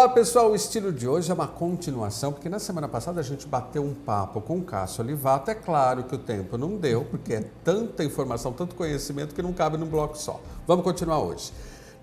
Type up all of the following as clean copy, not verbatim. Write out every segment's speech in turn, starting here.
Olá pessoal, o estilo de hoje é uma continuação, porque na semana passada a gente bateu um papo com o Cássio Olivato. É claro que o tempo não deu, porque é tanta informação, tanto conhecimento que não cabe num bloco só. Vamos continuar hoje.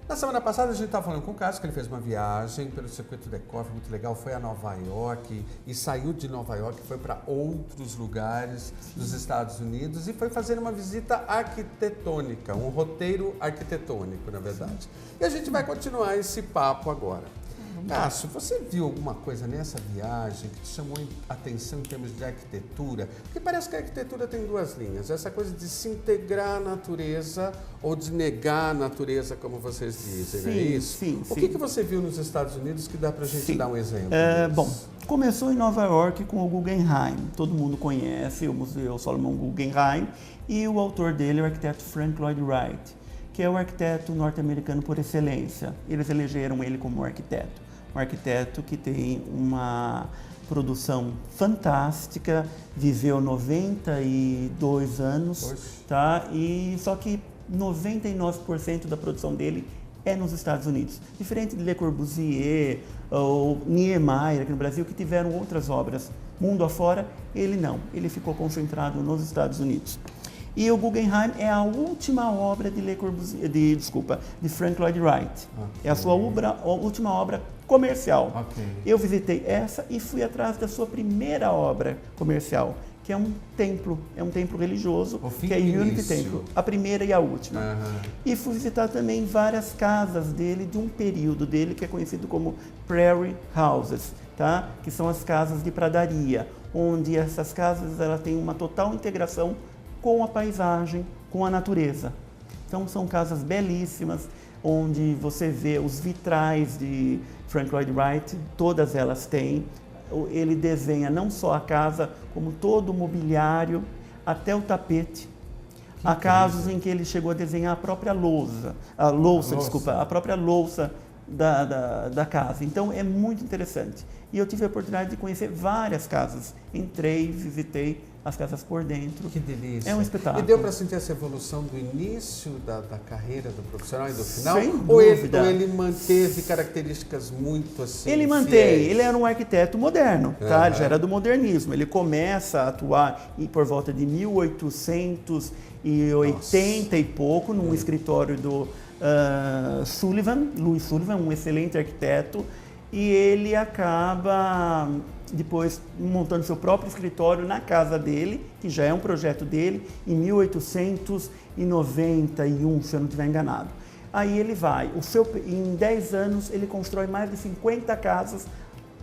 Na semana passada a gente estava falando com o Cássio que ele fez uma viagem pelo circuito Decoff, muito legal, foi a Nova York e saiu de Nova York, foi para outros lugares dos Estados Unidos e foi fazer uma visita arquitetônica, um roteiro arquitetônico, na verdade. E a gente vai continuar esse papo agora. Cássio, você viu alguma coisa nessa viagem que te chamou a atenção em termos de arquitetura? Porque parece que a arquitetura tem duas linhas, essa coisa de se integrar à natureza ou de negar a natureza, como vocês dizem, não é isso? Sim. O que você viu nos Estados Unidos que dá pra gente dar um exemplo? Bom, começou em Nova York com o Guggenheim, todo mundo conhece o Museu Solomon Guggenheim, e o autor dele é o arquiteto Frank Lloyd Wright, que é o arquiteto norte-americano por excelência. Eles elegeram ele como arquiteto. Um arquiteto que tem uma produção fantástica, viveu 92 anos, tá? E só que 99% da produção dele é nos Estados Unidos. Diferente de Le Corbusier ou Niemeyer aqui no Brasil, que tiveram outras obras mundo afora, ele não. Ele ficou concentrado nos Estados Unidos. E o Guggenheim é a última obra de de Frank Lloyd Wright. É a sua última obra comercial. Eu visitei essa e fui atrás da sua primeira obra comercial, que é um templo religioso, que é Unity Temple, a primeira e a última. E fui visitar também várias casas dele, de um período dele que é conhecido como Prairie Houses, tá? Que são as casas de pradaria, onde essas casas ela têm uma total integração com a paisagem, com a natureza. Então são casas belíssimas, onde você vê os vitrais de Frank Lloyd Wright, todas elas têm. Ele desenha não só a casa, como todo o mobiliário, até o tapete. Há casos em que ele chegou a desenhar a própria a própria louça da casa. Então é muito interessante. E eu tive a oportunidade de conhecer várias casas. Entrei, visitei as casas por dentro. Que delícia. É um espetáculo. E deu para sentir essa evolução do início da carreira do profissional e do final? Sem ou dúvida. ele manteve características muito assim? Ele mantém. fiéis? Ele era um arquiteto moderno, tá? Ele já era do modernismo. Ele começa a atuar por volta de 1880 e pouco, num escritório do Louis Sullivan, um excelente arquiteto. E ele acaba depois montando seu próprio escritório na casa dele, que já é um projeto dele, em 1891, se eu não estiver enganado. Aí ele vai, em 10 anos ele constrói mais de 50 casas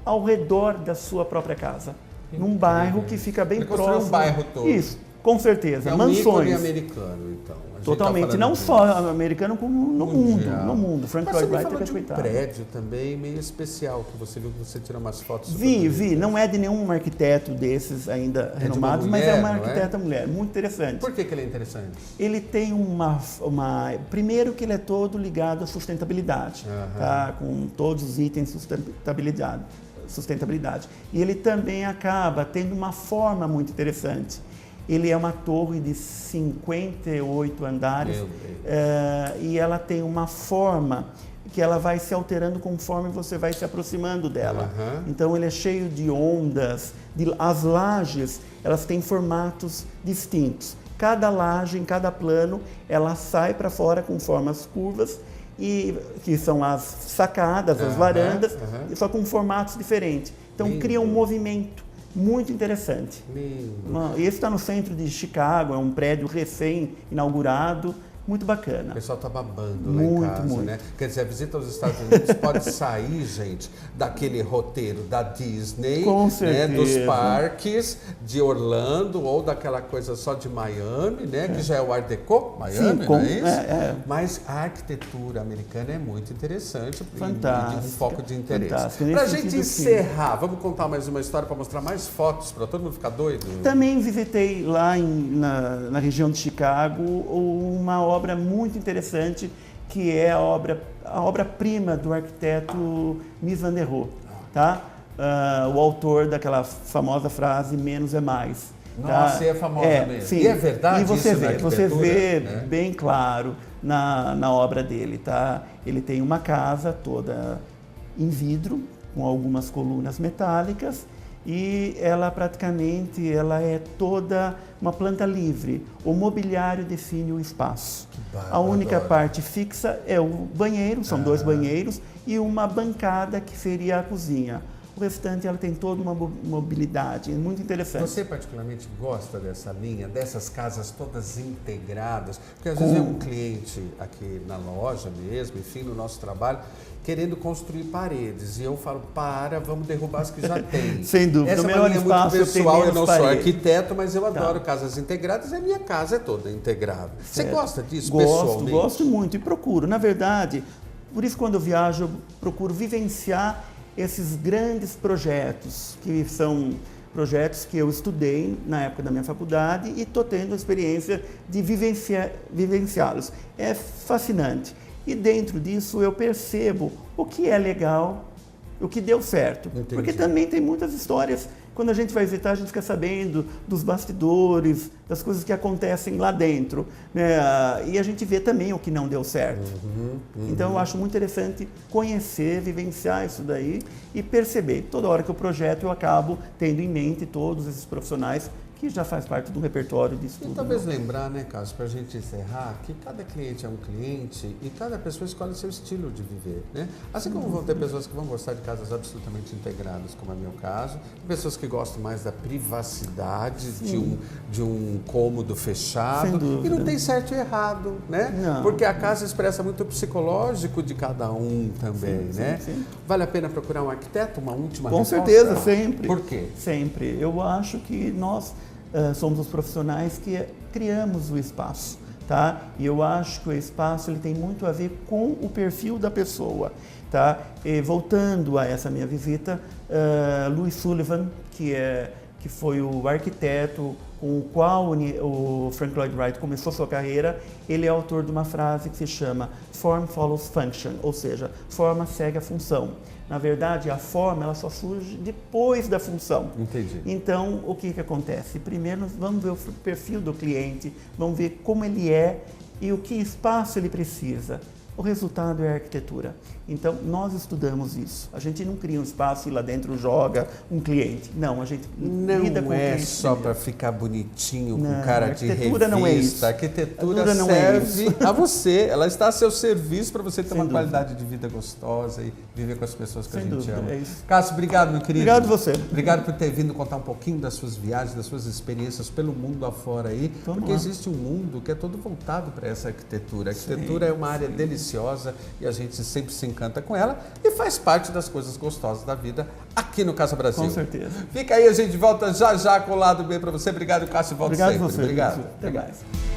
ao redor da sua própria casa, num bairro que fica bem próximo. Ele construiu um bairro todo. Isso, com certeza, é um mansões. ícone americano, então. Totalmente, não só americano, como no mundo. Frank Lloyd Wright é respeitado. Um prédio também meio especial, que você viu que você tirou umas fotos. Vi. Não é de nenhum arquiteto desses ainda renomados, mas é uma arquiteta mulher. Muito interessante. Por que ele é interessante? Ele tem primeiro que ele é todo ligado à sustentabilidade, tá? Com todos os itens de sustentabilidade. E ele também acaba tendo uma forma muito interessante. Ele é uma torre de 58 andares e ela tem uma forma que ela vai se alterando conforme você vai se aproximando dela. Então ele é cheio de ondas, as lajes elas têm formatos distintos. Cada laje, em cada plano, ela sai para fora com formas curvas, que são as sacadas, as varandas, só com formatos diferentes. Então cria um movimento muito interessante. Esse está no centro de Chicago, é um prédio recém-inaugurado, muito bacana. O pessoal está babando lá em casa, né? Quer dizer, a visita aos Estados Unidos pode sair, gente, daquele roteiro da Disney, né, dos parques de Orlando ou daquela coisa só de Miami, né, que já é o Art Deco, Miami, não é isso? Mas a arquitetura americana é muito interessante. Fantástico. Um foco de interesse. Para a gente encerrar, vamos contar mais uma história para mostrar mais fotos, para todo mundo ficar doido? Também visitei lá na região de Chicago uma obra muito interessante, que é a obra-prima do arquiteto Mies van der Rohe, tá? O autor daquela famosa frase, menos é mais. Nossa, tá? É famosa mesmo. Sim. E é verdade e você isso vê né? bem claro na obra dele, tá? Ele tem uma casa toda em vidro, com algumas colunas metálicas, e ela praticamente é toda uma planta livre. O mobiliário define o espaço. A única parte fixa é o banheiro, são 2 banheiros, e uma bancada que seria a cozinha. O restante ela tem toda uma mobilidade, é muito interessante. Você particularmente gosta dessa linha, dessas casas todas integradas? Porque às vezes é um cliente aqui na loja mesmo, enfim, no nosso trabalho, querendo construir paredes. E eu falo, vamos derrubar as que já tem. Sem dúvida. Essa no é meu uma linha espaço muito pessoal, eu não sou paredes. arquiteto, mas eu adoro casas integradas e a minha casa é toda integrada. Você gosta disso pessoalmente? Gosto muito e procuro. Na verdade, por isso quando eu viajo, eu procuro vivenciar esses grandes projetos, que são projetos que eu estudei na época da minha faculdade e estou tendo a experiência de vivenciá-los. É fascinante. E dentro disso eu percebo o que é legal, o que deu certo. Entendi. Porque também tem muitas histórias, quando a gente vai visitar, a gente fica sabendo dos bastidores, das coisas que acontecem lá dentro, né? E a gente vê também o que não deu certo. Então eu acho muito interessante conhecer, vivenciar isso daí e perceber. Toda hora que eu projeto, eu acabo tendo em mente todos esses profissionais que já faz parte do repertório de estudo. E talvez lembrar, né, Cássio, para a gente encerrar, que cada cliente é um cliente e cada pessoa escolhe o seu estilo de viver, né? Assim como vão ter pessoas que vão gostar de casas absolutamente integradas, como é o meu caso, pessoas que gostam mais da privacidade de um cômodo fechado. Sem dúvida. E não tem certo e errado, né? Não. Porque a casa expressa muito o psicológico de cada um também, né? Sim. Vale a pena procurar um arquiteto? Uma última Com resposta? certeza, sempre. Por quê? Sempre. Eu acho que nós somos os profissionais que criamos o espaço, tá? E eu acho que o espaço ele tem muito a ver com o perfil da pessoa, tá? E voltando a essa minha visita, Louis Sullivan, que foi o arquiteto com o qual o Frank Lloyd Wright começou sua carreira, ele é autor de uma frase que se chama Form follows function, ou seja, forma segue a função. Na verdade, a forma ela só surge depois da função. Entendi. Então, o que acontece? Primeiro, vamos ver o perfil do cliente, vamos ver como ele é e o que espaço ele precisa. O resultado é a arquitetura. Então, nós estudamos isso. A gente não cria um espaço e lá dentro joga um cliente. Não, a gente lida com o cliente. Não é só para ficar bonitinho com Não, cara de arquitetura não é isso. revista. A arquitetura não é serve a você. Ela está a seu serviço para você ter uma dúvida. qualidade de vida gostosa e viver com as pessoas que Sem a gente dúvida, ama. é isso. Cássio, obrigado, meu querido. Obrigado você. Obrigado por ter vindo contar um pouquinho das suas viagens, das suas experiências pelo mundo afora aí. Vamos porque lá. existe um mundo que é todo voltado para essa arquitetura. A arquitetura é uma área deliciosa e a gente sempre se encanta com ela e faz parte das coisas gostosas da vida aqui no Casa Brasil. Com certeza. Fica aí, a gente volta já com o lado B para você. Obrigado, Cássio. Volto Obrigado sempre. você. Obrigado. Até mais.